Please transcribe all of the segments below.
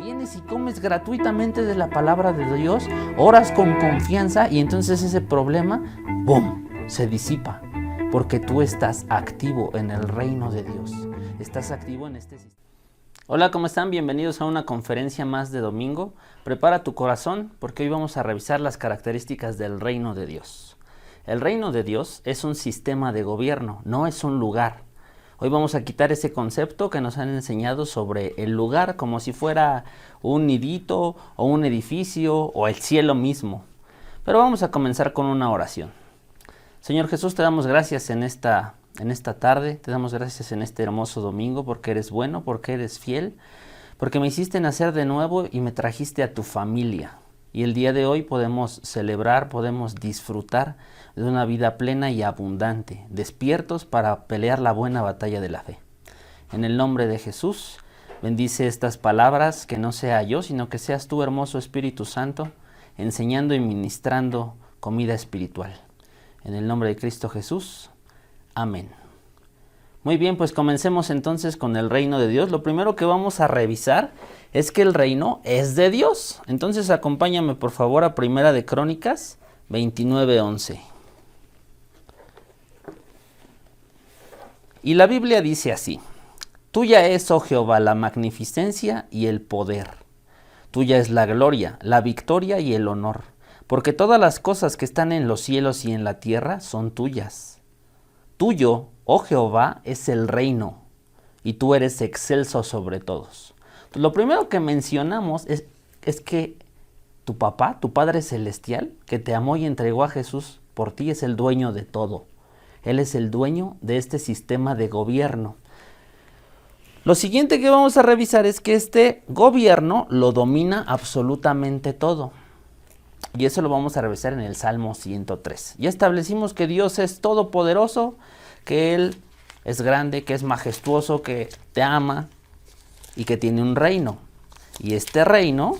vienes y comes gratuitamente de la palabra de Dios, oras con confianza y entonces ese problema, ¡bum!, se disipa, porque tú estás activo en el reino de Dios, estás activo en este sistema. Hola, ¿cómo están? Bienvenidos a una conferencia más de domingo. Prepara tu corazón porque hoy vamos a revisar las características del reino de Dios. El reino de Dios es un sistema de gobierno, no es un lugar. Hoy vamos a quitar ese concepto que nos han enseñado sobre el lugar como si fuera un nidito o un edificio o el cielo mismo. Pero vamos a comenzar con una oración. Señor Jesús, te damos gracias en esta tarde, te damos gracias en este hermoso domingo porque eres bueno, porque eres fiel, porque me hiciste nacer de nuevo y me trajiste a tu familia. Y el día de hoy podemos celebrar, podemos disfrutar de una vida plena y abundante, despiertos para pelear la buena batalla de la fe. En el nombre de Jesús, bendice estas palabras, que no sea yo, sino que seas tú, hermoso Espíritu Santo, enseñando y ministrando comida espiritual. En el nombre de Cristo Jesús, amén. Muy bien, pues comencemos entonces con el reino de Dios. Lo primero que vamos a revisar es que el reino es de Dios. Entonces acompáñame por favor a Primera de Crónicas 29:11. Y la Biblia dice así: Tuya es, oh Jehová, la magnificencia y el poder. Tuya es la gloria, la victoria y el honor. Porque todas las cosas que están en los cielos y en la tierra son tuyas. Tuyo, oh Jehová, es el reino, y tú eres excelso sobre todos. Pues lo primero que mencionamos es que tu papá, tu Padre Celestial, que te amó y entregó a Jesús por ti, es el dueño de todo. Él es el dueño de este sistema de gobierno. Lo siguiente que vamos a revisar es que este gobierno lo domina absolutamente todo. Y eso lo vamos a revisar en el Salmo 103. Ya establecimos que Dios es todopoderoso, que Él es grande, que es majestuoso, que te ama y que tiene un reino. Y este reino,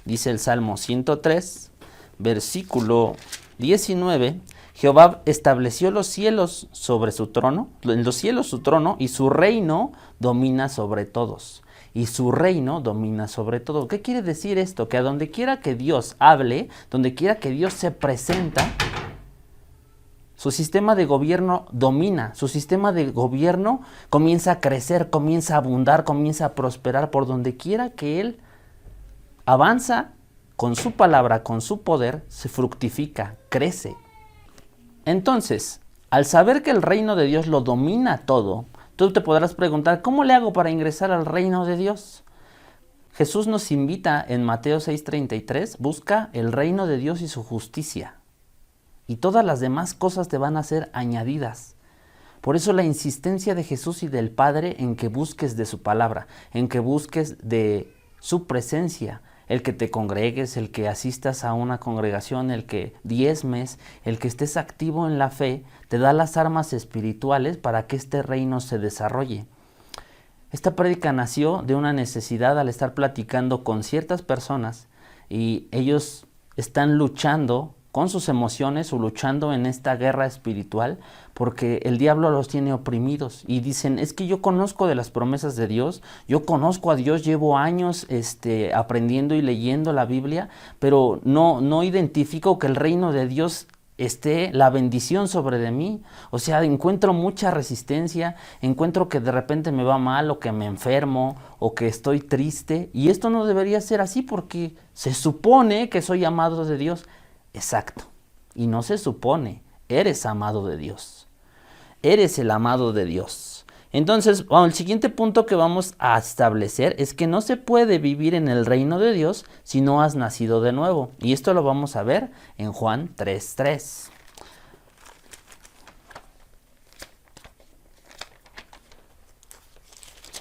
dice el Salmo 103, versículo 19, Jehová estableció los cielos sobre su trono, en los cielos su trono, y su reino domina sobre todos. Y su reino domina sobre todo. ¿Qué quiere decir esto? Que a donde quiera que Dios hable, donde quiera que Dios se presenta, su sistema de gobierno domina. Su sistema de gobierno comienza a crecer, comienza a abundar, comienza a prosperar. Por donde quiera que Él avanza, con su palabra, con su poder, se fructifica, crece. Entonces, al saber que el reino de Dios lo domina todo, tú te podrás preguntar, ¿cómo le hago para ingresar al reino de Dios? Jesús nos invita en Mateo 6:33, busca el reino de Dios y su justicia, y todas las demás cosas te van a ser añadidas. Por eso la insistencia de Jesús y del Padre en que busques de su palabra, en que busques de su presencia, el que te congregues, el que asistas a una congregación, el que diezmes, el que estés activo en la fe, te da las armas espirituales para que este reino se desarrolle. Esta prédica nació de una necesidad al estar platicando con ciertas personas y ellos están luchando con sus emociones o luchando en esta guerra espiritual porque el diablo los tiene oprimidos y dicen, es que yo conozco de las promesas de Dios, yo conozco a Dios, llevo años aprendiendo y leyendo la Biblia, pero no identifico que el reino de Dios esté la bendición sobre de mí. O sea, encuentro mucha resistencia, encuentro que de repente me va mal o que me enfermo o que estoy triste, y esto no debería ser así porque se supone que soy amado de Dios. Exacto, y no se supone, eres amado de Dios, eres el amado de Dios. Entonces, el siguiente punto que vamos a establecer es que no se puede vivir en el reino de Dios si no has nacido de nuevo. Y esto lo vamos a ver en Juan 3:3.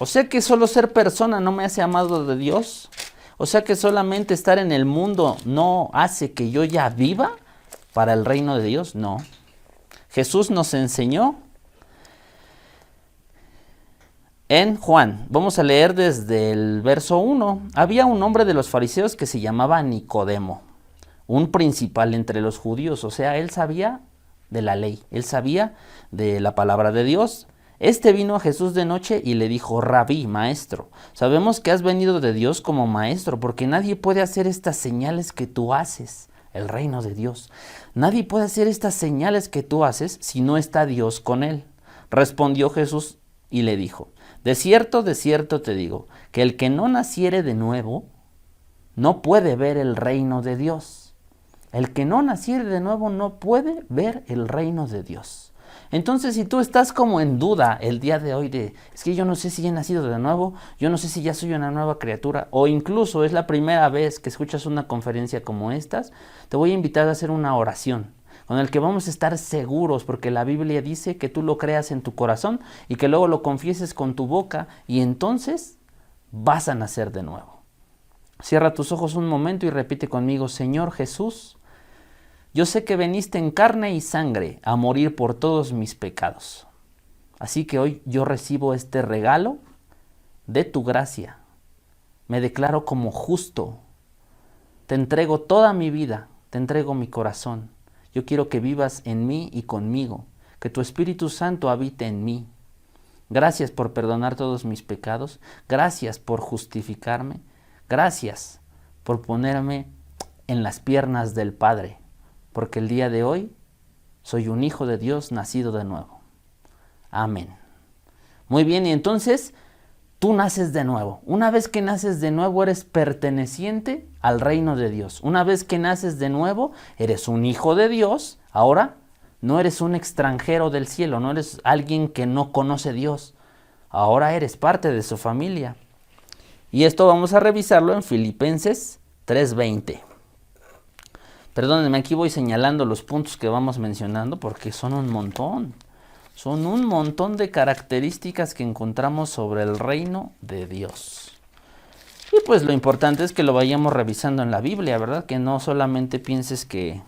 O sea que solo ser persona no me hace amado de Dios. O sea que solamente estar en el mundo no hace que yo ya viva para el reino de Dios. No. Jesús nos enseñó en Juan. Vamos a leer desde el verso 1. Había un hombre de los fariseos que se llamaba Nicodemo, un principal entre los judíos. O sea, él sabía de la ley, él sabía de la palabra de Dios. Este vino a Jesús de noche y le dijo: Rabí, maestro, sabemos que has venido de Dios como maestro, porque nadie puede hacer estas señales que tú haces, el reino de Dios. Nadie puede hacer estas señales que tú haces si no está Dios con él. Respondió Jesús y le dijo: de cierto te digo, que el que no naciere de nuevo, no puede ver el reino de Dios. El que no naciere de nuevo no puede ver el reino de Dios. Entonces, si tú estás como en duda el día de hoy de, es que yo no sé si he nacido de nuevo, yo no sé si ya soy una nueva criatura, o incluso es la primera vez que escuchas una conferencia como estas, te voy a invitar a hacer una oración con el que vamos a estar seguros, porque la Biblia dice que tú lo creas en tu corazón y que luego lo confieses con tu boca y entonces vas a nacer de nuevo. Cierra tus ojos un momento y repite conmigo: Señor Jesús, yo sé que viniste en carne y sangre a morir por todos mis pecados. Así que hoy yo recibo este regalo de tu gracia. Me declaro como justo. Te entrego toda mi vida, te entrego mi corazón. Yo quiero que vivas en mí y conmigo, que tu Espíritu Santo habite en mí. Gracias por perdonar todos mis pecados. Gracias por justificarme. Gracias por ponerme en las piernas del Padre. Porque el día de hoy soy un hijo de Dios nacido de nuevo. Amén. Muy bien, y entonces tú naces de nuevo. Una vez que naces de nuevo, eres perteneciente al reino de Dios. Una vez que naces de nuevo, eres un hijo de Dios. Ahora no eres un extranjero del cielo, no eres alguien que no conoce a Dios. Ahora eres parte de su familia. Y esto vamos a revisarlo en Filipenses 3:20. Perdónenme, aquí voy señalando los puntos que vamos mencionando porque son un montón. Son un montón de características que encontramos sobre el reino de Dios. Y pues lo importante es que lo vayamos revisando en la Biblia, ¿verdad? Que no solamente pienses que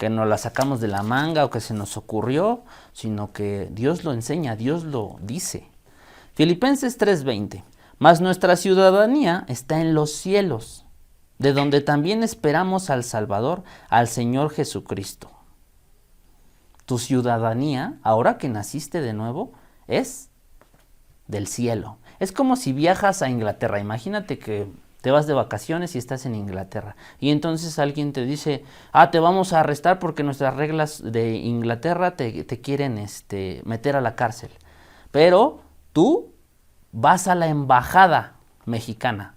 nos la sacamos de la manga o que se nos ocurrió, sino que Dios lo enseña, Dios lo dice. Filipenses 3:20. Mas nuestra ciudadanía está en los cielos, de donde también esperamos al Salvador, al Señor Jesucristo. Tu ciudadanía, ahora que naciste de nuevo, es del cielo. Es como si viajas a Inglaterra. Imagínate que te vas de vacaciones y estás en Inglaterra. Y entonces alguien te dice: te vamos a arrestar porque nuestras reglas de Inglaterra te quieren meter a la cárcel. Pero tú vas a la embajada mexicana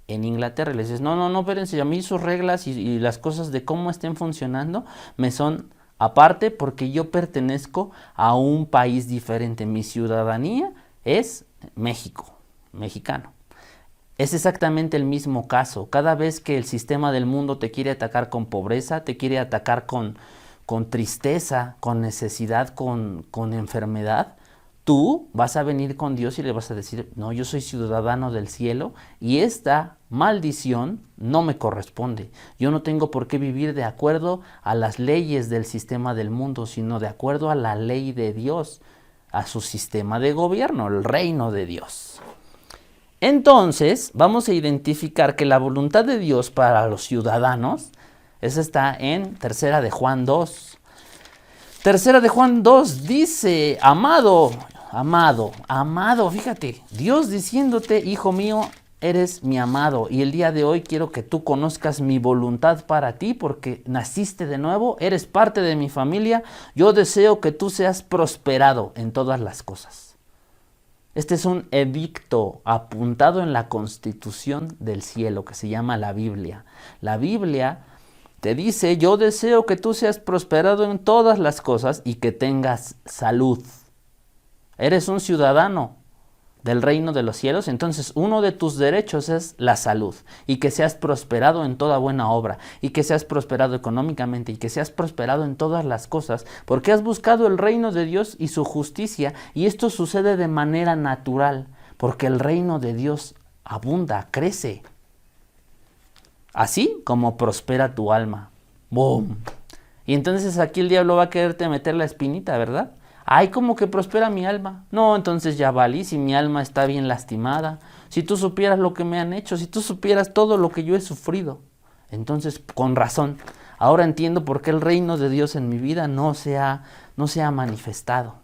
en Inglaterra y le dices: no, espérense, a mí sus reglas y las cosas de cómo estén funcionando me son aparte porque yo pertenezco a un país diferente. Mi ciudadanía es México, mexicano. Es exactamente el mismo caso. Cada vez que el sistema del mundo te quiere atacar con pobreza, te quiere atacar con tristeza, con necesidad, con enfermedad, tú vas a venir con Dios y le vas a decir: no, yo soy ciudadano del cielo y esta maldición no me corresponde. Yo no tengo por qué vivir de acuerdo a las leyes del sistema del mundo, sino de acuerdo a la ley de Dios, a su sistema de gobierno, el reino de Dios. Entonces, vamos a identificar que la voluntad de Dios para los ciudadanos, esa está en Tercera de Juan 2. Tercera de Juan 2 dice: amado, fíjate, Dios diciéndote: hijo mío, eres mi amado, y el día de hoy quiero que tú conozcas mi voluntad para ti porque naciste de nuevo, eres parte de mi familia, yo deseo que tú seas prosperado en todas las cosas. Este es un edicto apuntado en la Constitución del cielo que se llama la Biblia. La Biblia te dice: yo deseo que tú seas prosperado en todas las cosas y que tengas salud. Eres un ciudadano del reino de los cielos, entonces uno de tus derechos es la salud, y que seas prosperado en toda buena obra, y que seas prosperado económicamente, y que seas prosperado en todas las cosas, porque has buscado el reino de Dios y su justicia, y esto sucede de manera natural, porque el reino de Dios abunda, crece, así como prospera tu alma. ¡Boom! Y entonces aquí el diablo va a quererte meter la espinita, ¿verdad? Ay, como que prospera mi alma. No, entonces ya valí, si mi alma está bien lastimada. Si tú supieras lo que me han hecho, si tú supieras todo lo que yo he sufrido. Entonces, con razón, ahora entiendo por qué el reino de Dios en mi vida no se ha manifestado.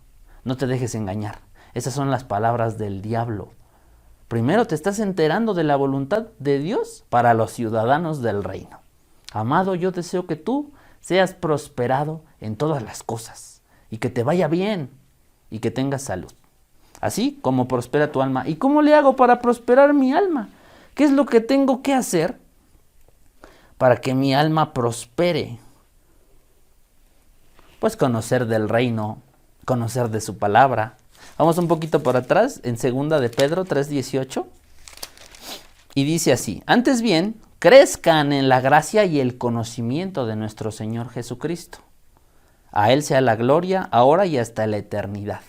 No te dejes engañar. Esas son las palabras del diablo. Primero te estás enterando de la voluntad de Dios para los ciudadanos del reino. Amado, yo deseo que tú seas prosperado en todas las cosas y que te vaya bien y que tengas salud. Así como prospera tu alma. ¿Y cómo le hago para prosperar mi alma? ¿Qué es lo que tengo que hacer para que mi alma prospere? Pues conocer del reino, conocer de su palabra. Vamos un poquito para atrás, en 2 de Pedro 3:18. Y dice así: antes bien, crezcan en la gracia y el conocimiento de nuestro Señor Jesucristo. A Él sea la gloria, ahora y hasta la eternidad.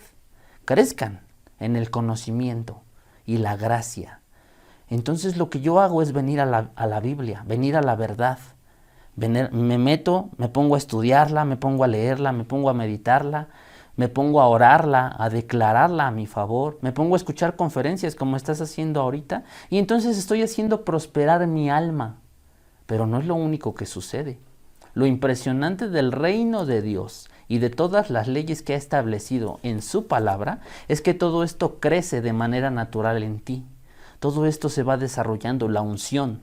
Crezcan en el conocimiento y la gracia. Entonces lo que yo hago es venir a la Biblia, venir a la verdad. Me meto, me pongo a estudiarla, me pongo a leerla, me pongo a meditarla, me pongo a orarla, a declararla a mi favor, me pongo a escuchar conferencias como estás haciendo ahorita, y entonces estoy haciendo prosperar mi alma. Pero no es lo único que sucede. Lo impresionante del reino de Dios y de todas las leyes que ha establecido en su palabra es que todo esto crece de manera natural en ti. Todo esto se va desarrollando, la unción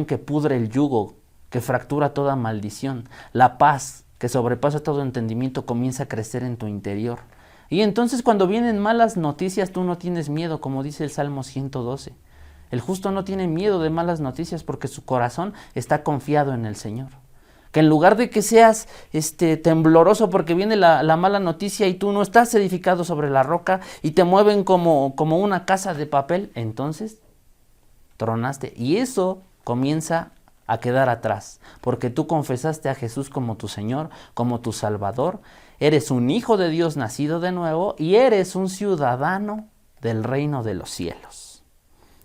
que pudre el yugo, que fractura toda maldición, la paz que sobrepasa todo entendimiento comienza a crecer en tu interior. Y entonces cuando vienen malas noticias tú no tienes miedo, como dice el Salmo 112. El justo no tiene miedo de malas noticias porque su corazón está confiado en el Señor. Que en lugar de que seas tembloroso porque viene la mala noticia y tú no estás edificado sobre la roca y te mueven como una casa de papel, entonces tronaste. Y eso comienza a quedar atrás, porque tú confesaste a Jesús como tu Señor, como tu Salvador. Eres un hijo de Dios nacido de nuevo y eres un ciudadano del reino de los cielos.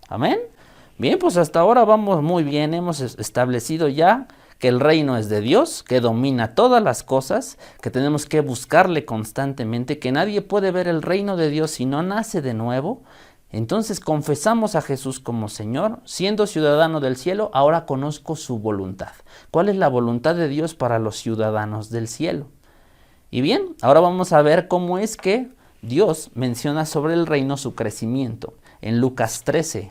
Amén. Bien, pues hasta ahora vamos muy bien. Hemos establecido ya que el reino es de Dios, que domina todas las cosas, que tenemos que buscarle constantemente, que nadie puede ver el reino de Dios si no nace de nuevo. Entonces confesamos a Jesús como Señor, siendo ciudadano del cielo, ahora conozco su voluntad. ¿Cuál es la voluntad de Dios para los ciudadanos del cielo? Y bien, ahora vamos a ver cómo es que Dios menciona sobre el reino su crecimiento. En Lucas 13.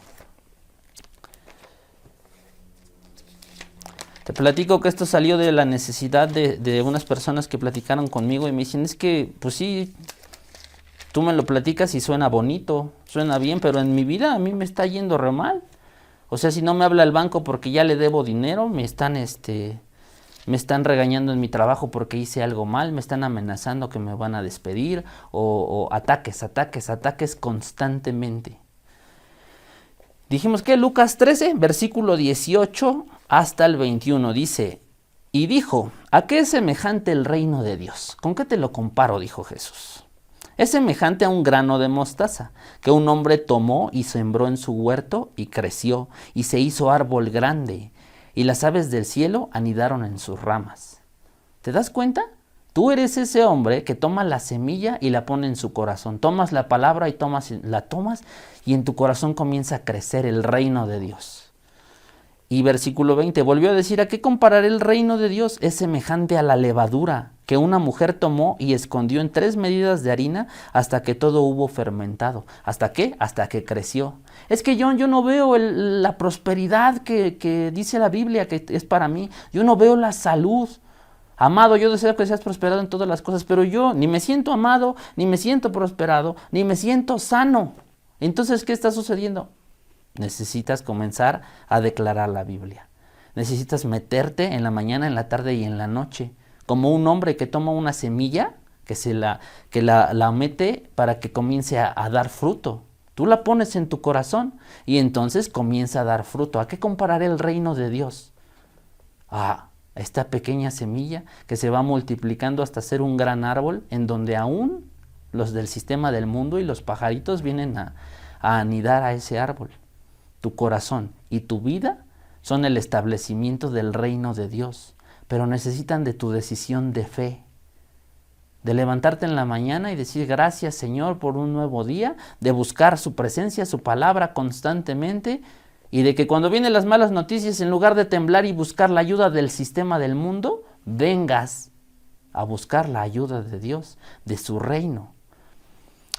Te platico que esto salió de la necesidad de unas personas que platicaron conmigo y me dicen, es que, pues sí, tú me lo platicas y suena bonito, suena bien, pero en mi vida a mí me está yendo re mal. O sea, si no me habla el banco porque ya le debo dinero, me están regañando en mi trabajo porque hice algo mal, me están amenazando que me van a despedir, o ataques constantemente. Dijimos que Lucas 13, versículo 18 hasta el 21, dice, y dijo, ¿a qué es semejante el reino de Dios? ¿Con qué te lo comparo? Dijo Jesús. Es semejante a un grano de mostaza, que un hombre tomó y sembró en su huerto, y creció, y se hizo árbol grande, y las aves del cielo anidaron en sus ramas. ¿Te das cuenta? Tú eres ese hombre que toma la semilla y la pone en su corazón. Tomas la palabra y la tomas y en tu corazón comienza a crecer el reino de Dios. Y versículo 20, volvió a decir, ¿a qué compararé el reino de Dios? Es semejante a la levadura que una mujer tomó y escondió en 3 medidas de harina hasta que todo hubo fermentado. ¿Hasta qué? Hasta que creció. Es que yo no veo la prosperidad que dice la Biblia que es para mí. Yo no veo la salud. Amado, yo deseo que seas prosperado en todas las cosas, pero yo ni me siento amado, ni me siento prosperado, ni me siento sano. Entonces, ¿qué está sucediendo? Necesitas comenzar a declarar la Biblia. Necesitas meterte en la mañana, en la tarde y en la noche, como un hombre que toma una semilla, que la mete para que comience a dar fruto. Tú la pones en tu corazón y entonces comienza a dar fruto. ¿A qué compararé el reino de Dios? Esta pequeña semilla que se va multiplicando hasta ser un gran árbol en donde aún los del sistema del mundo y los pajaritos vienen a anidar a ese árbol. Tu corazón y tu vida son el establecimiento del reino de Dios, pero necesitan de tu decisión de fe, de levantarte en la mañana y decir gracias Señor por un nuevo día, de buscar su presencia, su palabra constantemente, y de que cuando vienen las malas noticias, en lugar de temblar y buscar la ayuda del sistema del mundo, vengas a buscar la ayuda de Dios, de su reino.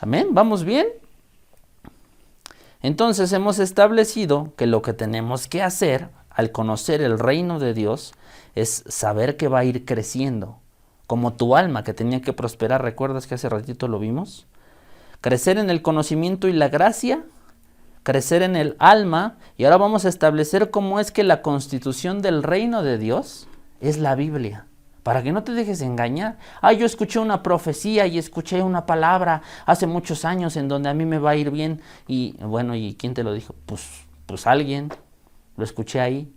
Amén, ¿vamos bien? Entonces hemos establecido que lo que tenemos que hacer al conocer el reino de Dios es saber que va a ir creciendo, como tu alma que tenía que prosperar. ¿Recuerdas que hace ratito lo vimos? Crecer en el conocimiento y la gracia, crecer en el alma, y ahora vamos a establecer cómo es que la constitución del reino de Dios es la Biblia. Para que no te dejes engañar. Yo escuché una profecía y escuché una palabra hace muchos años en donde a mí me va a ir bien. Y bueno, ¿y quién te lo dijo? Pues alguien. Lo escuché ahí.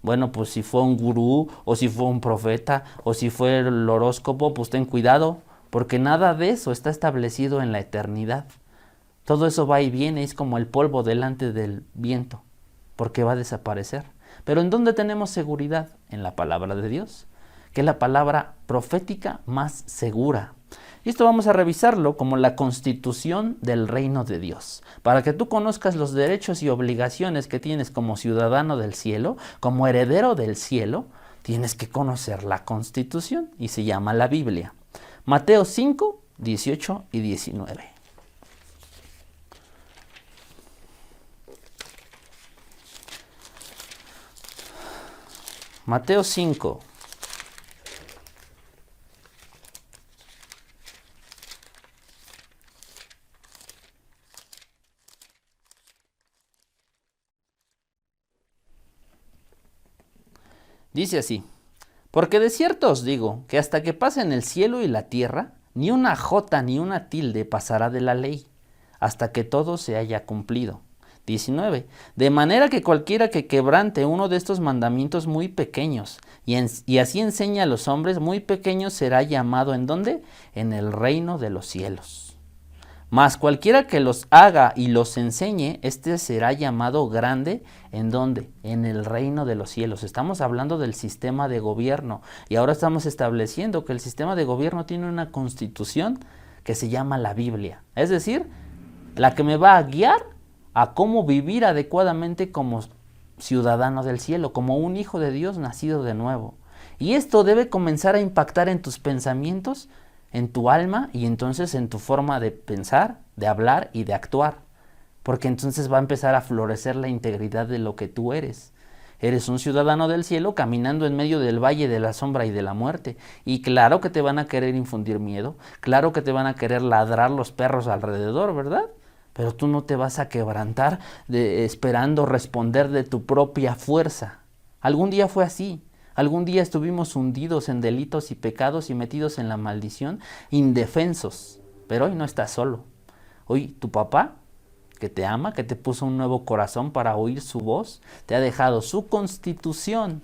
Bueno, pues si fue un gurú, o si fue un profeta, o si fue el horóscopo, pues ten cuidado, porque nada de eso está establecido en la eternidad. Todo eso va y viene, es como el polvo delante del viento, porque va a desaparecer. Pero ¿en dónde tenemos seguridad? En la palabra de Dios, que es la palabra profética más segura. Y esto vamos a revisarlo como la constitución del reino de Dios, para que tú conozcas los derechos y obligaciones que tienes como ciudadano del cielo, como heredero del cielo. Tienes que conocer la constitución y se llama la Biblia. Mateo 5, 18 y 19. Mateo 5. Dice así: porque de cierto os digo que hasta que pasen el cielo y la tierra, ni una jota ni una tilde pasará de la ley, hasta que todo se haya cumplido. 19. De manera que cualquiera que quebrante uno de estos mandamientos muy pequeños, y así enseña a los hombres, muy pequeños será llamado, ¿en dónde? En el reino de los cielos. Mas cualquiera que los haga y los enseñe, este será llamado grande, ¿en dónde? En el reino de los cielos. Estamos hablando del sistema de gobierno, y ahora estamos estableciendo que el sistema de gobierno tiene una constitución que se llama la Biblia. Es decir, la que me va a guiar a cómo vivir adecuadamente como ciudadano del cielo, como un hijo de Dios nacido de nuevo. Y esto debe comenzar a impactar en tus pensamientos, en tu alma, y entonces en tu forma de pensar, de hablar y de actuar. Porque entonces va a empezar a florecer la integridad de lo que tú eres. Eres un ciudadano del cielo caminando en medio del valle de la sombra y de la muerte. Y claro que te van a querer infundir miedo, claro que te van a querer ladrar los perros alrededor, ¿verdad? Pero tú no te vas a quebrantar esperando responder de tu propia fuerza. Algún día fue así. Algún día estuvimos hundidos en delitos y pecados y metidos en la maldición, indefensos. Pero hoy no estás solo. Hoy tu papá, que te ama, que te puso un nuevo corazón para oír su voz, te ha dejado su constitución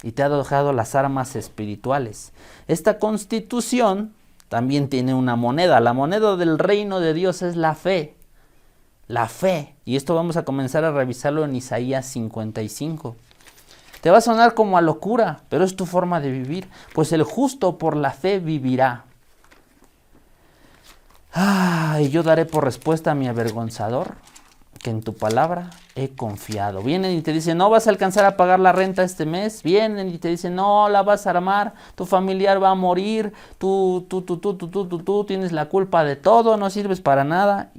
y te ha dejado las armas espirituales. Esta constitución también tiene una moneda. La moneda del reino de Dios es la fe. La fe. Y esto vamos a comenzar a revisarlo en Isaías 55. Te va a sonar como a locura, pero es tu forma de vivir. Pues el justo por la fe vivirá. Y yo daré por respuesta a mi avergonzador, que en tu palabra he confiado. Vienen y te dicen, no vas a alcanzar a pagar la renta este mes. Vienen y te dicen, no la vas a armar, tu familiar va a morir, tú tienes la culpa de todo, no sirves para nada.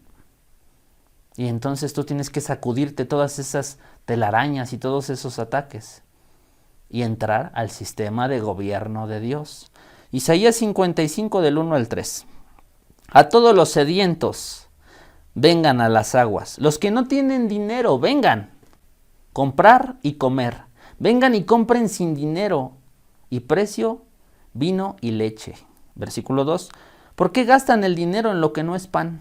Y entonces tú tienes que sacudirte todas esas telarañas y todos esos ataques y entrar al sistema de gobierno de Dios. Isaías 55 del 1 al 3. A todos los sedientos, vengan a las aguas. Los que no tienen dinero, vengan. Comprar y comer. Vengan y compren sin dinero y precio vino y leche. Versículo 2. ¿Por qué gastan el dinero en lo que no es pan?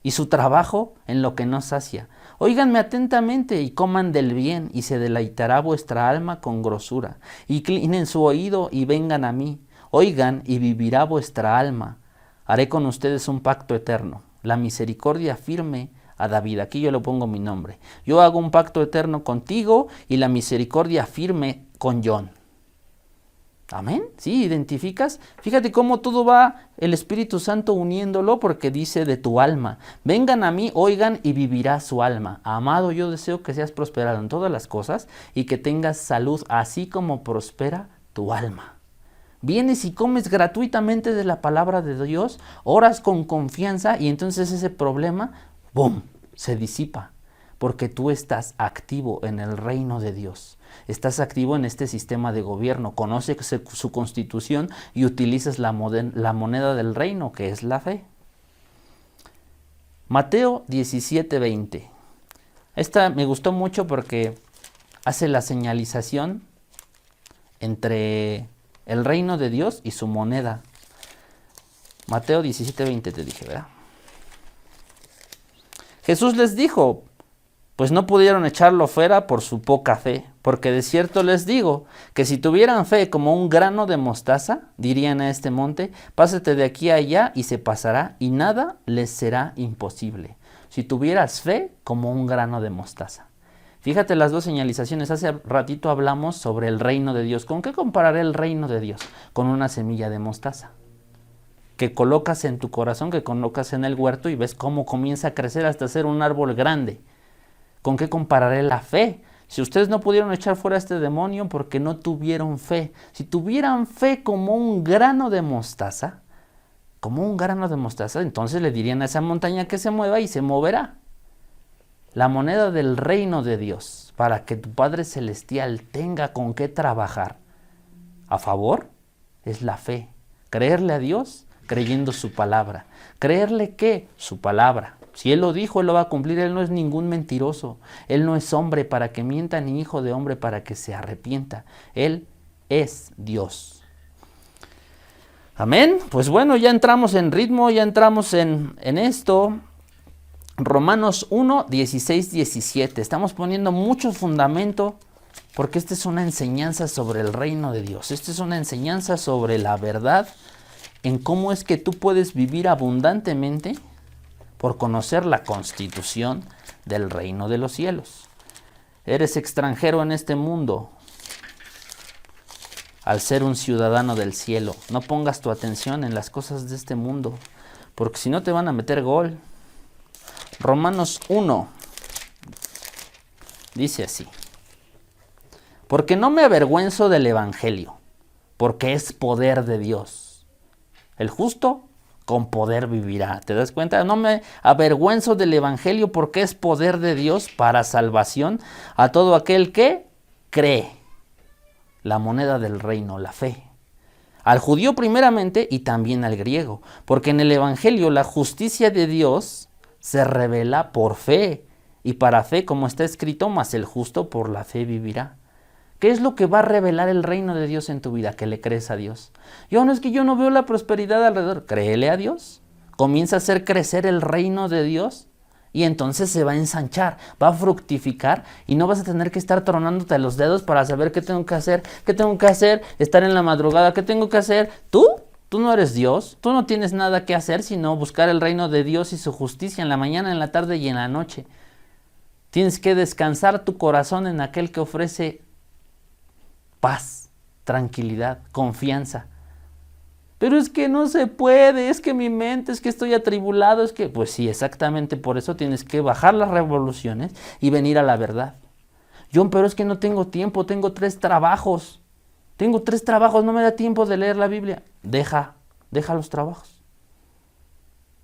Y su trabajo en lo que no sacia. Óiganme atentamente y coman del bien, y se deleitará vuestra alma con grosura. Inclinen su oído y vengan a mí. Oigan y vivirá vuestra alma. Haré con ustedes un pacto eterno, la misericordia firme a David. Aquí yo le pongo mi nombre. Yo hago un pacto eterno contigo y la misericordia firme con John. Amén. ¿Sí? ¿Identificas? Fíjate cómo todo va el Espíritu Santo uniéndolo, porque dice de tu alma. Vengan a mí, oigan y vivirá su alma. Amado, yo deseo que seas prosperado en todas las cosas y que tengas salud, así como prospera tu alma. Vienes y comes gratuitamente de la palabra de Dios, oras con confianza y entonces ese problema, ¡bum!, se disipa. Porque tú estás activo en el reino de Dios. Estás activo en este sistema de gobierno. Conoces su constitución y utilizas la moneda del reino, que es la fe. Mateo 17:20. Esta me gustó mucho porque hace la señalización entre el reino de Dios y su moneda. Mateo 17:20 te dije, ¿verdad? Jesús les dijo, pues no pudieron echarlo fuera por su poca fe, porque de cierto les digo que si tuvieran fe como un grano de mostaza, dirían a este monte, pásate de aquí a allá y se pasará, y nada les será imposible. Si tuvieras fe como un grano de mostaza. Fíjate las dos señalizaciones. Hace ratito hablamos sobre el reino de Dios. ¿Con qué compararé el reino de Dios? Con una semilla de mostaza que colocas en tu corazón, que colocas en el huerto y ves cómo comienza a crecer hasta ser un árbol grande. ¿Con qué compararé la fe? Si ustedes no pudieron echar fuera a este demonio porque no tuvieron fe. Si tuvieran fe como un grano de mostaza, entonces le dirían a esa montaña que se mueva y se moverá. La moneda del reino de Dios, para que tu Padre Celestial tenga con qué trabajar a favor, es la fe. Creerle a Dios creyendo su palabra. Creerle que su palabra. Si Él lo dijo, Él lo va a cumplir. Él no es ningún mentiroso. Él no es hombre para que mienta, ni hijo de hombre para que se arrepienta. Él es Dios. Amén. Pues bueno, ya entramos en ritmo, ya entramos en esto. Romanos 1, 16, 17. Estamos poniendo mucho fundamento porque esta es una enseñanza sobre el reino de Dios. Esta es una enseñanza sobre la verdad en cómo es que tú puedes vivir abundantemente por conocer la constitución del reino de los cielos. Eres extranjero en este mundo al ser un ciudadano del cielo. No pongas tu atención en las cosas de este mundo, porque si no te van a meter gol. Romanos 1 dice así: porque no me avergüenzo del evangelio, porque es poder de Dios. El justo con poder vivirá. ¿Te das cuenta? No me avergüenzo del evangelio porque es poder de Dios para salvación a todo aquel que cree. La moneda del reino, la fe. Al judío primeramente y también al griego, porque en el evangelio la justicia de Dios se revela por fe, y para fe, como está escrito, mas el justo por la fe vivirá. ¿Qué es lo que va a revelar el reino de Dios en tu vida? Que le crees a Dios. No es que yo no veo la prosperidad alrededor. Créele a Dios. Comienza a hacer crecer el reino de Dios y entonces se va a ensanchar, va a fructificar y no vas a tener que estar tronándote los dedos para saber qué tengo que hacer, estar en la madrugada, qué tengo que hacer. Tú no eres Dios, tú no tienes nada que hacer sino buscar el reino de Dios y su justicia en la mañana, en la tarde y en la noche. Tienes que descansar tu corazón en aquel que ofrece paz, tranquilidad, confianza. Pero es que no se puede, es que mi mente, es que estoy atribulado, es que... Pues sí, exactamente por eso tienes que bajar las revoluciones y venir a la verdad. John, pero es que no tengo tiempo, tengo 3 trabajos. No me da tiempo de leer la Biblia. Deja los trabajos.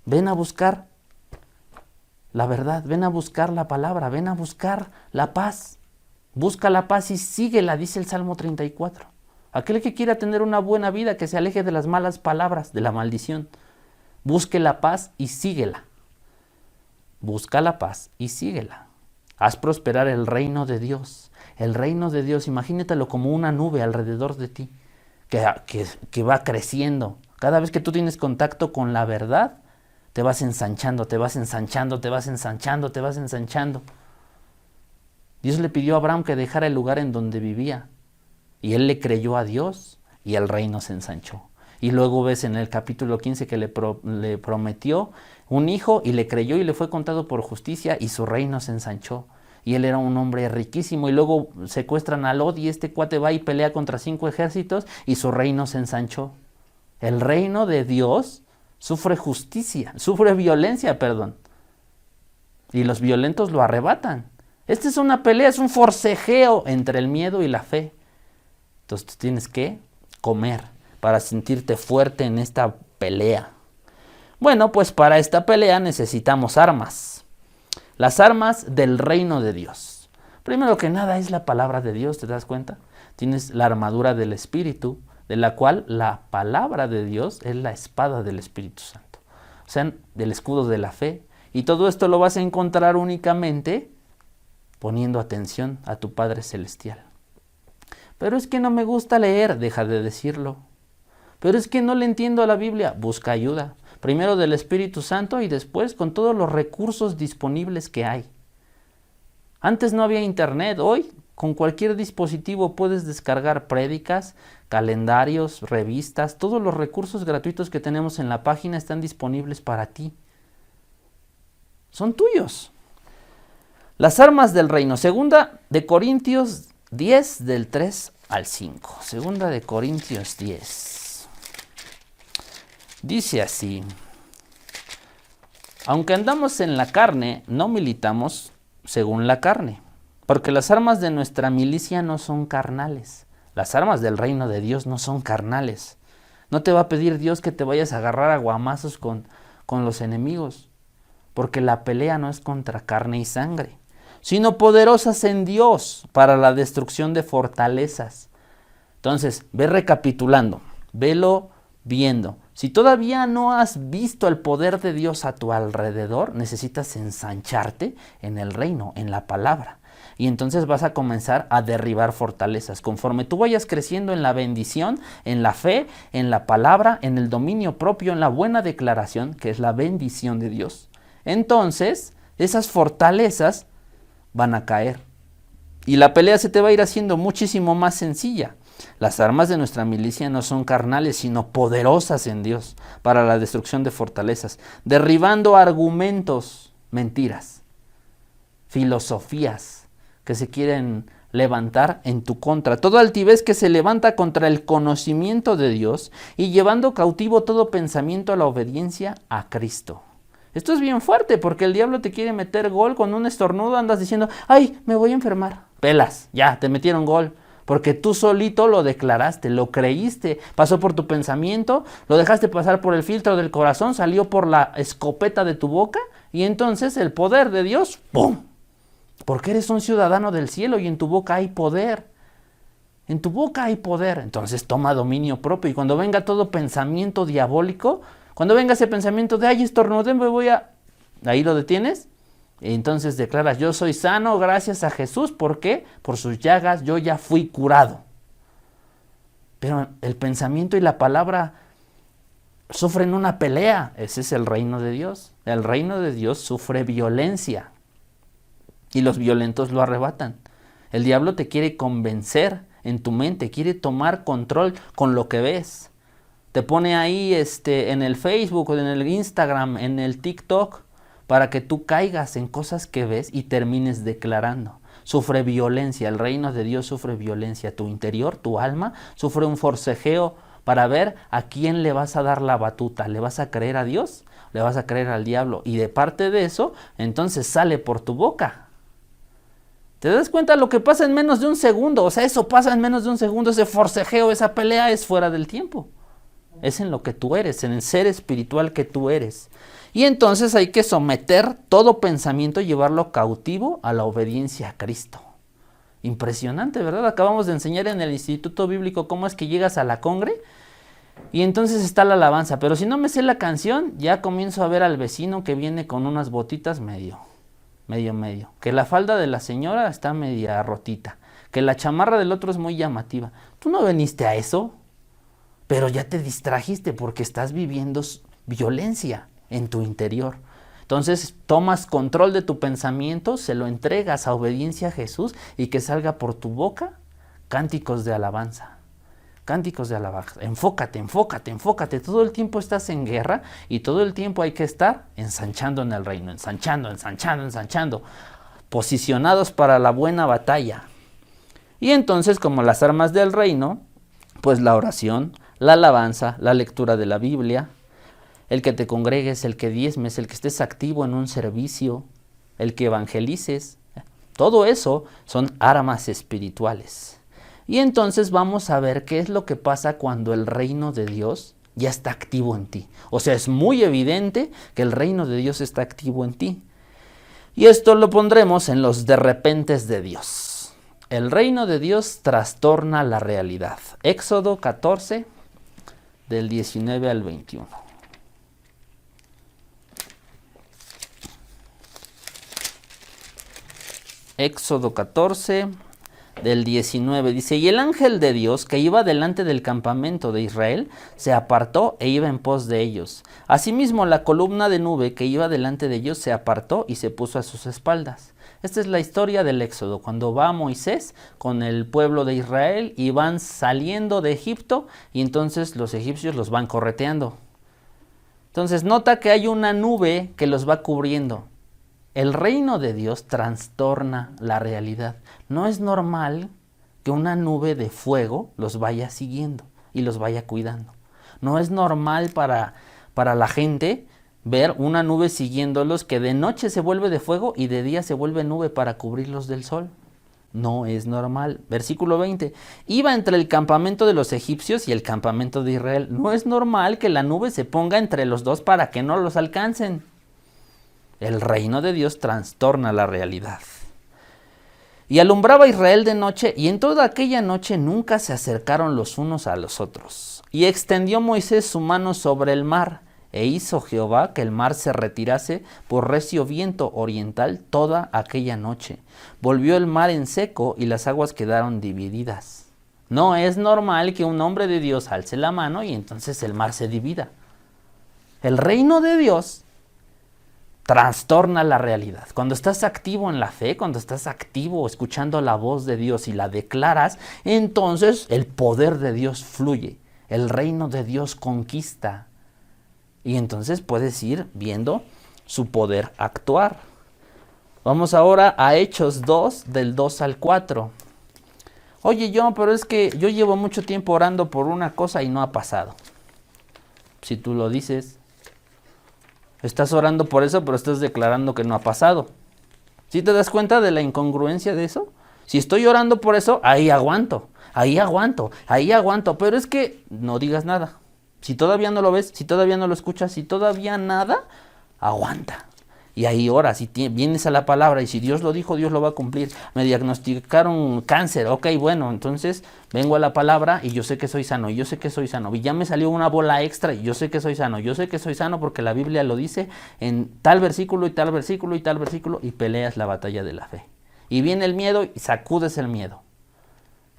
Ven a buscar la verdad, ven a buscar la palabra, ven a buscar la paz. Busca la paz y síguela, dice el Salmo 34. Aquel que quiera tener una buena vida, que se aleje de las malas palabras, de la maldición. Busque la paz y síguela. Busca la paz y síguela. Haz prosperar el reino de Dios. El reino de Dios, imagínatelo como una nube alrededor de ti, que va creciendo. Cada vez que tú tienes contacto con la verdad, te vas ensanchando. Dios le pidió a Abraham que dejara el lugar en donde vivía. Y él le creyó a Dios y el reino se ensanchó. Y luego ves en el capítulo 15 que le prometió un hijo y le creyó y le fue contado por justicia y su reino se ensanchó. Y él era un hombre riquísimo y luego secuestran a Lot y este cuate va y pelea contra 5 ejércitos y su reino se ensanchó. El reino de Dios sufre violencia, y los violentos lo arrebatan. Esta es una pelea, es un forcejeo entre el miedo y la fe. Entonces tú tienes que comer para sentirte fuerte en esta pelea? Bueno, pues para esta pelea necesitamos armas. Las armas del reino de Dios. Primero que nada es la palabra de Dios, ¿te das cuenta? Tienes la armadura del Espíritu, de la cual la palabra de Dios es la espada del Espíritu Santo. O sea, del escudo de la fe. Y todo esto lo vas a encontrar únicamente poniendo atención a tu Padre Celestial. Pero es que no me gusta leer, deja de decirlo. Pero es que no le entiendo a la Biblia, busca ayuda. Primero del Espíritu Santo y después con todos los recursos disponibles que hay. Antes no había internet, hoy con cualquier dispositivo puedes descargar prédicas, calendarios, revistas, todos los recursos gratuitos que tenemos en la página están disponibles para ti. Son tuyos. Las armas del reino. Segunda de Corintios 10 del 3 al 5. Segunda de Corintios 10. Dice así: aunque andamos en la carne, no militamos según la carne, porque las armas de nuestra milicia no son carnales. Las armas del reino de Dios no son carnales. No te va a pedir Dios que te vayas a agarrar a guamazos con los enemigos, porque la pelea no es contra carne y sangre, sino poderosas en Dios para la destrucción de fortalezas. Entonces, ve recapitulando, velo viendo. Si todavía no has visto el poder de Dios a tu alrededor, necesitas ensancharte en el reino, en la palabra. Y entonces vas a comenzar a derribar fortalezas. Conforme tú vayas creciendo en la bendición, en la fe, en la palabra, en el dominio propio, en la buena declaración, que es la bendición de Dios, entonces esas fortalezas van a caer. Y la pelea se te va a ir haciendo muchísimo más sencilla. Las armas de nuestra milicia no son carnales, sino poderosas en Dios para la destrucción de fortalezas, derribando argumentos, mentiras, filosofías que se quieren levantar en tu contra, toda altivez que se levanta contra el conocimiento de Dios y llevando cautivo todo pensamiento a la obediencia a Cristo. Esto es bien fuerte porque el diablo te quiere meter gol con un estornudo, andas diciendo, ay, me voy a enfermar. Pelas, ya, te metieron gol. Porque tú solito lo declaraste, lo creíste, pasó por tu pensamiento, lo dejaste pasar por el filtro del corazón, salió por la escopeta de tu boca y entonces el poder de Dios, ¡pum! Porque eres un ciudadano del cielo y en tu boca hay poder. En tu boca hay poder, entonces toma dominio propio y cuando venga todo pensamiento diabólico, cuando venga ese pensamiento de, ay, estornudé, me voy a... Ahí lo detienes. Entonces declaras, yo soy sano gracias a Jesús. ¿Por qué? Por sus llagas yo ya fui curado. Pero el pensamiento y la palabra sufren una pelea. Ese es el reino de Dios. El reino de Dios sufre violencia. Y los violentos lo arrebatan. El diablo te quiere convencer en tu mente, quiere tomar control con lo que ves. Te pone ahí en el Facebook, en el Instagram, en el TikTok, para que tú caigas en cosas que ves y termines declarando. Sufre violencia, el reino de Dios sufre violencia. Tu interior, tu alma, sufre un forcejeo para ver a quién le vas a dar la batuta. ¿Le vas a creer a Dios? ¿Le vas a creer al diablo? Y de parte de eso, entonces sale por tu boca. ¿Te das cuenta lo que pasa en menos de un segundo? O sea, eso pasa en menos de un segundo, ese forcejeo, esa pelea es fuera del tiempo. Es en lo que tú eres, en el ser espiritual que tú eres. Y entonces hay que someter todo pensamiento y llevarlo cautivo a la obediencia a Cristo. Impresionante, ¿verdad? Acabamos de enseñar en el Instituto Bíblico cómo es que llegas a la congre y entonces está la alabanza. Pero si no me sé la canción, ya comienzo a ver al vecino que viene con unas botitas medio. Que la falda de la señora está media rotita. Que la chamarra del otro es muy llamativa. Tú no viniste a eso, pero ya te distrajiste porque estás viviendo violencia en tu interior. Entonces tomas control de tu pensamiento, se lo entregas a obediencia a Jesús y que salga por tu boca cánticos de alabanza. Cánticos de alabanza. Enfócate. Todo el tiempo estás en guerra y todo el tiempo hay que estar ensanchando en el reino. Ensanchando. Posicionados para la buena batalla. Y entonces, como las armas del reino, pues la oración, la alabanza, la lectura de la Biblia, el que te congregues, el que diezmes, el que estés activo en un servicio, el que evangelices. Todo eso son armas espirituales. Y entonces vamos a ver qué es lo que pasa cuando el reino de Dios ya está activo en ti. O sea, es muy evidente que el reino de Dios está activo en ti. Y esto lo pondremos en los de repentes de Dios. El reino de Dios trastorna la realidad. Éxodo 14, del 19 al 21. Éxodo 14, del 19, dice: y el ángel de Dios que iba delante del campamento de Israel se apartó e iba en pos de ellos. Asimismo la columna de nube que iba delante de ellos se apartó y se puso a sus espaldas. Esta es la historia del Éxodo, cuando va Moisés con el pueblo de Israel y van saliendo de Egipto y entonces los egipcios los van correteando. Entonces nota que hay una nube que los va cubriendo. El reino de Dios trastorna la realidad. No es normal que una nube de fuego los vaya siguiendo y los vaya cuidando. No es normal para la gente ver una nube siguiéndolos que de noche se vuelve de fuego y de día se vuelve nube para cubrirlos del sol. No es normal. Versículo 20. Iba entre el campamento de los egipcios y el campamento de Israel. No es normal que la nube se ponga entre los dos para que no los alcancen. El reino de Dios trastorna la realidad. Y alumbraba a Israel de noche, y en toda aquella noche nunca se acercaron los unos a los otros. Y extendió Moisés su mano sobre el mar, e hizo Jehová que el mar se retirase por recio viento oriental toda aquella noche. Volvió el mar en seco, y las aguas quedaron divididas. No es normal que un hombre de Dios alce la mano y entonces el mar se divida. El reino de Dios trastorna la realidad. Cuando estás activo en la fe, cuando estás activo escuchando la voz de Dios y la declaras, entonces el poder de Dios fluye, el reino de Dios conquista. Y entonces puedes ir viendo su poder actuar. Vamos ahora a Hechos 2, del 2 al 4. Oye, pero es que yo llevo mucho tiempo orando por una cosa y no ha pasado. Si tú lo dices, estás orando por eso, pero estás declarando que no ha pasado. ¿Sí te das cuenta de la incongruencia de eso? Si estoy orando por eso, ahí aguanto, pero es que no digas nada. Si todavía no lo ves, si todavía no lo escuchas, si todavía nada, aguanta. Y ahí oras, y vienes a la palabra, y si Dios lo dijo, Dios lo va a cumplir. Me diagnosticaron cáncer, ok, bueno, entonces vengo a la palabra y yo sé que soy sano, y yo sé que soy sano. Y ya me salió una bola extra y yo sé que soy sano, porque la Biblia lo dice en tal versículo y tal versículo y tal versículo, y peleas la batalla de la fe. Y viene el miedo y sacudes el miedo.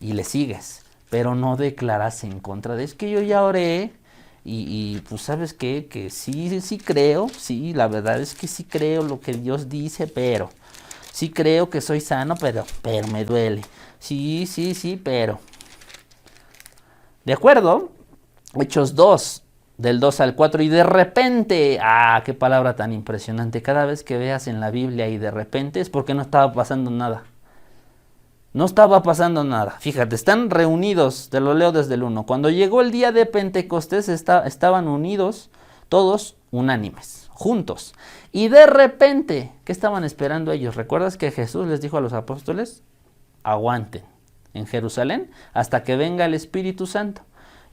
Y le sigues, pero no declaras en contra de, es que yo ya oré. Y pues sabes qué, que sí creo, sí, la verdad es que sí creo lo que Dios dice, pero sí creo que soy sano, pero me duele. Sí, pero. ¿De acuerdo? Hechos 2, del 2 al 4, y de repente, qué palabra tan impresionante. Cada vez que veas en la Biblia y de repente es porque no estaba pasando nada. No estaba pasando nada. Fíjate, están reunidos, te lo leo desde el 1. Cuando llegó el día de Pentecostés estaban unidos, todos unánimes, juntos. Y de repente, ¿qué estaban esperando ellos? ¿Recuerdas que Jesús les dijo a los apóstoles? Aguanten en Jerusalén hasta que venga el Espíritu Santo.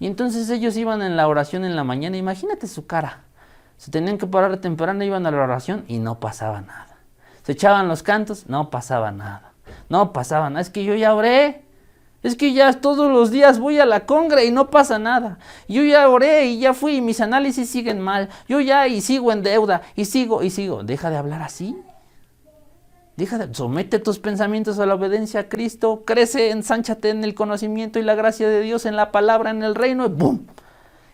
Y entonces ellos iban en la oración en la mañana. Imagínate su cara. Se tenían que parar temprano, iban a la oración y no pasaba nada. Se echaban los cantos, no pasaba nada. No pasaba nada, es que yo ya oré, es que ya todos los días voy a la congre y no pasa nada. Yo ya oré y ya fui y mis análisis siguen mal. Yo ya y sigo en deuda y sigo. Deja de hablar así. Somete tus pensamientos a la obediencia a Cristo, crece, ensánchate en el conocimiento y la gracia de Dios, en la palabra, en el reino, y ¡bum!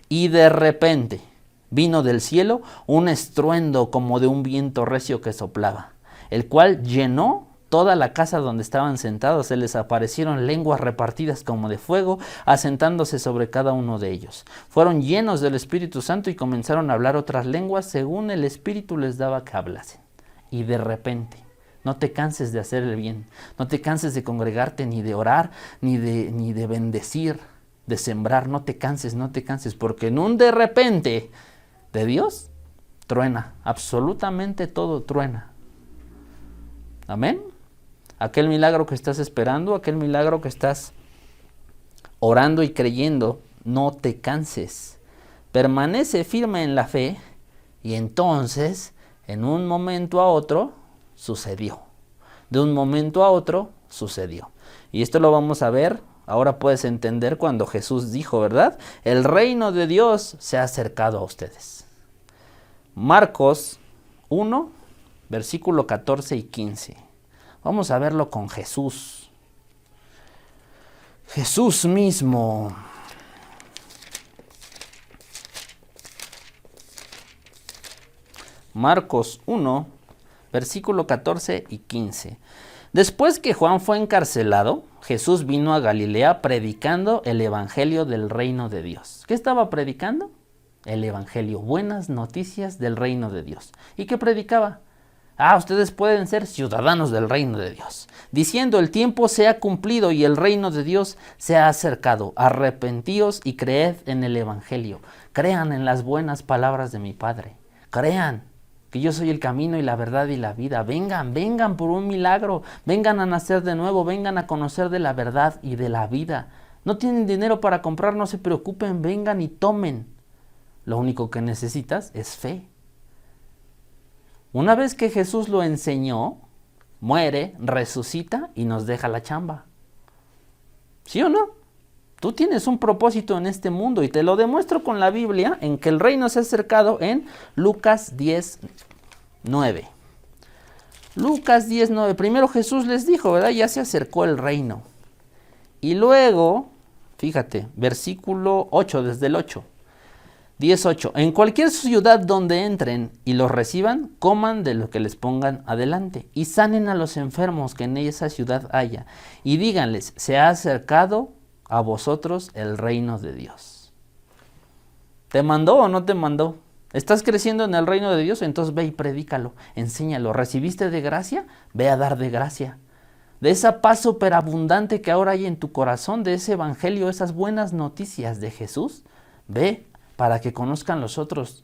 Y de repente vino del cielo un estruendo como de un viento recio que soplaba, el cual llenó toda la casa donde estaban sentados. Se les aparecieron lenguas repartidas como de fuego, asentándose sobre cada uno de ellos. Fueron llenos del Espíritu Santo y comenzaron a hablar otras lenguas según el Espíritu les daba que hablasen. Y de repente, no te canses de hacer el bien, no te canses de congregarte, ni de orar, ni de bendecir, de sembrar. No te canses, porque en un de repente de Dios truena, absolutamente todo truena. Amén. Aquel milagro que estás esperando, aquel milagro que estás orando y creyendo, no te canses. Permanece firme en la fe y entonces, en un momento a otro, sucedió. De un momento a otro, sucedió. Y esto lo vamos a ver. Ahora puedes entender cuando Jesús dijo, ¿verdad? El reino de Dios se ha acercado a ustedes. Marcos 1, versículo 14 y 15. Vamos a verlo con Jesús. Jesús mismo. Marcos 1, versículo 14 y 15. Después que Juan fue encarcelado, Jesús vino a Galilea predicando el evangelio del reino de Dios. ¿Qué estaba predicando? El evangelio, buenas noticias del reino de Dios. ¿Y qué predicaba? Ustedes pueden ser ciudadanos del reino de Dios, diciendo el tiempo se ha cumplido y el reino de Dios se ha acercado. Arrepentíos y creed en el evangelio. Crean en las buenas palabras de mi Padre. Crean que yo soy el camino y la verdad y la vida. Vengan por un milagro. Vengan a nacer de nuevo. Vengan a conocer de la verdad y de la vida. No tienen dinero para comprar, no se preocupen. Vengan y tomen. Lo único que necesitas es fe. Una vez que Jesús lo enseñó, muere, resucita y nos deja la chamba. ¿Sí o no? Tú tienes un propósito en este mundo y te lo demuestro con la Biblia en que el reino se ha acercado en Lucas 10:9. Lucas 10:9. Primero Jesús les dijo, ¿verdad? Ya se acercó el reino. Y luego, fíjate, versículo 8, desde el 8. 10:8. En cualquier ciudad donde entren y los reciban, coman de lo que les pongan adelante y sanen a los enfermos que en esa ciudad haya. Y díganles, se ha acercado a vosotros el reino de Dios. ¿Te mandó o no te mandó? ¿Estás creciendo en el reino de Dios? Entonces ve y predícalo, enséñalo. ¿Recibiste de gracia? Ve a dar de gracia. De esa paz superabundante que ahora hay en tu corazón, de ese evangelio, esas buenas noticias de Jesús, ve para que conozcan los otros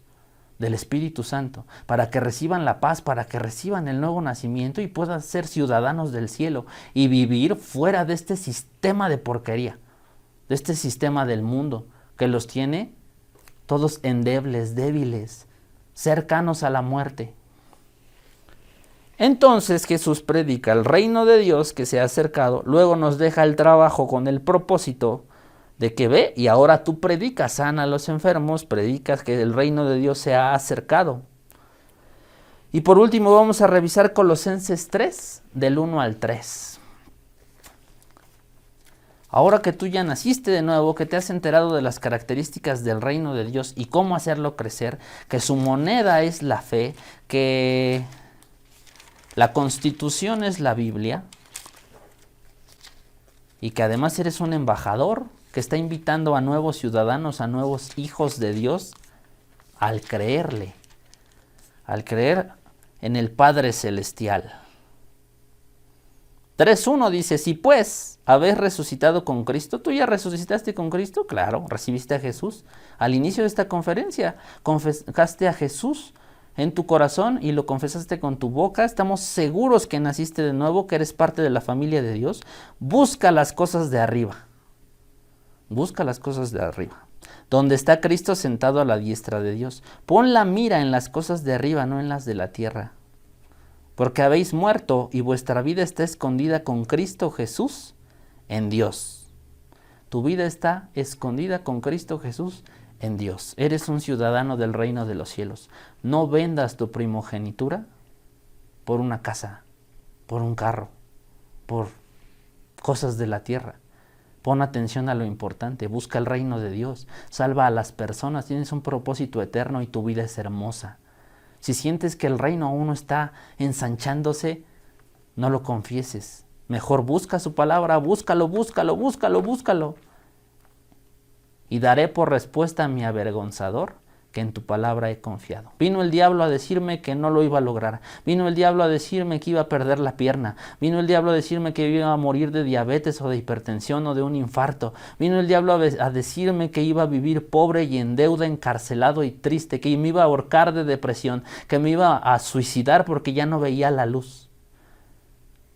del Espíritu Santo, para que reciban la paz, para que reciban el nuevo nacimiento y puedan ser ciudadanos del cielo y vivir fuera de este sistema de porquería, de este sistema del mundo que los tiene todos endebles, débiles, cercanos a la muerte. Entonces Jesús predica el reino de Dios que se ha acercado, luego nos deja el trabajo con el propósito de que ve y ahora tú predicas, sana a los enfermos, predicas que el reino de Dios se ha acercado. Y por último vamos a revisar Colosenses 3, del 1 al 3. Ahora que tú ya naciste de nuevo, que te has enterado de las características del reino de Dios y cómo hacerlo crecer, que su moneda es la fe, que la constitución es la Biblia y que además eres un embajador que está invitando a nuevos ciudadanos, a nuevos hijos de Dios, al creerle, al creer en el Padre Celestial. 3:1 dice, si pues habéis resucitado con Cristo, ¿tú ya resucitaste con Cristo? Claro, recibiste a Jesús. Al inicio de esta conferencia, confesaste a Jesús en tu corazón y lo confesaste con tu boca. Estamos seguros que naciste de nuevo, que eres parte de la familia de Dios. Busca las cosas de arriba. Busca las cosas de arriba, donde está Cristo sentado a la diestra de Dios. Pon la mira en las cosas de arriba, no en las de la tierra. Porque habéis muerto y vuestra vida está escondida con Cristo Jesús en Dios. Tu vida está escondida con Cristo Jesús en Dios. Eres un ciudadano del reino de los cielos. No vendas tu primogenitura por una casa, por un carro, por cosas de la tierra. Pon atención a lo importante, busca el reino de Dios, salva a las personas, tienes un propósito eterno y tu vida es hermosa. Si sientes que el reino aún no está ensanchándose, no lo confieses. Mejor busca su palabra, búscalo. Y daré por respuesta a mi avergonzador que en tu palabra he confiado. Vino el diablo a decirme que no lo iba a lograr. Vino el diablo a decirme que iba a perder la pierna. Vino el diablo a decirme que iba a morir de diabetes o de hipertensión o de un infarto. Vino el diablo a decirme que iba a vivir pobre y en deuda, encarcelado y triste, que me iba a ahorcar de depresión, que me iba a suicidar porque ya no veía la luz.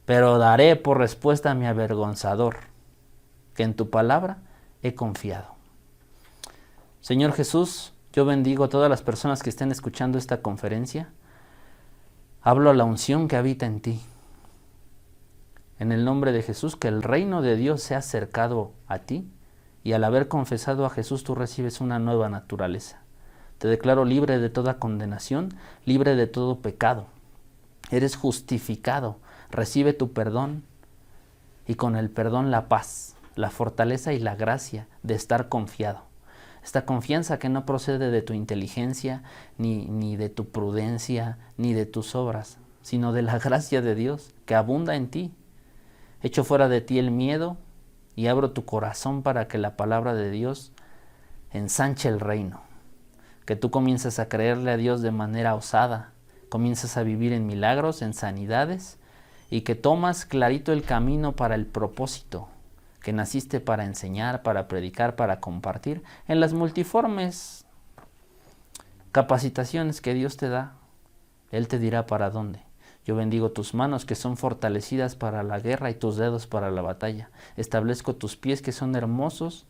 Pero daré por respuesta a mi avergonzador que en tu palabra he confiado. Señor Jesús, yo bendigo a todas las personas que estén escuchando esta conferencia. Hablo a la unción que habita en ti. En el nombre de Jesús, que el reino de Dios sea acercado a ti, y al haber confesado a Jesús tú recibes una nueva naturaleza. Te declaro libre de toda condenación, libre de todo pecado. Eres justificado, recibe tu perdón, y con el perdón la paz, la fortaleza y la gracia de estar confiado. Esta confianza que no procede de tu inteligencia, ni de tu prudencia, ni de tus obras, sino de la gracia de Dios que abunda en ti. Echo fuera de ti el miedo y abro tu corazón para que la palabra de Dios ensanche el reino. Que tú comiences a creerle a Dios de manera osada, comiences a vivir en milagros, en sanidades, y que tomas clarito el camino para el propósito, que naciste para enseñar, para predicar, para compartir, en las multiformes capacitaciones que Dios te da. Él te dirá para dónde. Yo bendigo tus manos que son fortalecidas para la guerra y tus dedos para la batalla. Establezco tus pies que son hermosos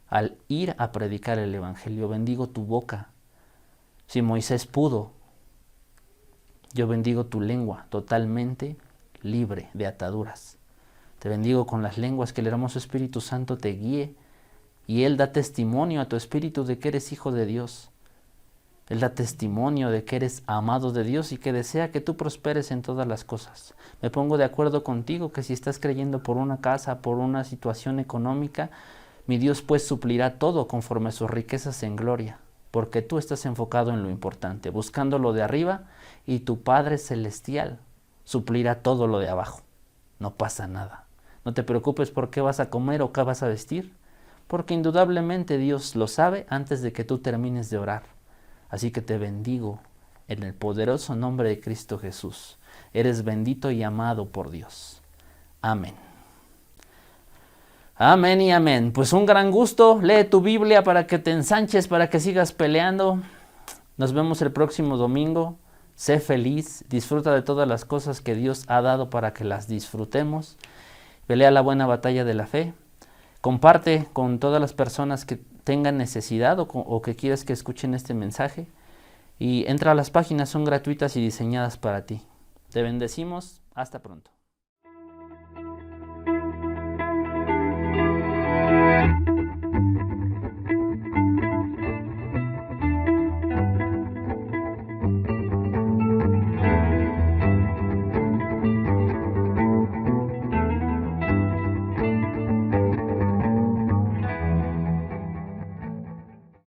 al ir a predicar el evangelio. Bendigo tu boca. Si Moisés pudo, yo bendigo tu lengua totalmente libre de ataduras. Te bendigo con las lenguas, que el hermoso Espíritu Santo te guíe y Él da testimonio a tu espíritu de que eres hijo de Dios. Él da testimonio de que eres amado de Dios y que desea que tú prosperes en todas las cosas. Me pongo de acuerdo contigo que si estás creyendo por una casa, por una situación económica, mi Dios pues suplirá todo conforme a sus riquezas en gloria, porque tú estás enfocado en lo importante, buscando lo de arriba, y tu Padre Celestial suplirá todo lo de abajo. No pasa nada. No te preocupes por qué vas a comer o qué vas a vestir, porque indudablemente Dios lo sabe antes de que tú termines de orar. Así que te bendigo en el poderoso nombre de Cristo Jesús. Eres bendito y amado por Dios. Amén. Amén y amén. Pues un gran gusto. Lee tu Biblia para que te ensanches, para que sigas peleando. Nos vemos el próximo domingo. Sé feliz. Disfruta de todas las cosas que Dios ha dado para que las disfrutemos. Pelea la buena batalla de la fe. Comparte con todas las personas que tengan necesidad o que quieras que escuchen este mensaje. Y entra a las páginas, son gratuitas y diseñadas para ti. Te bendecimos. Hasta pronto.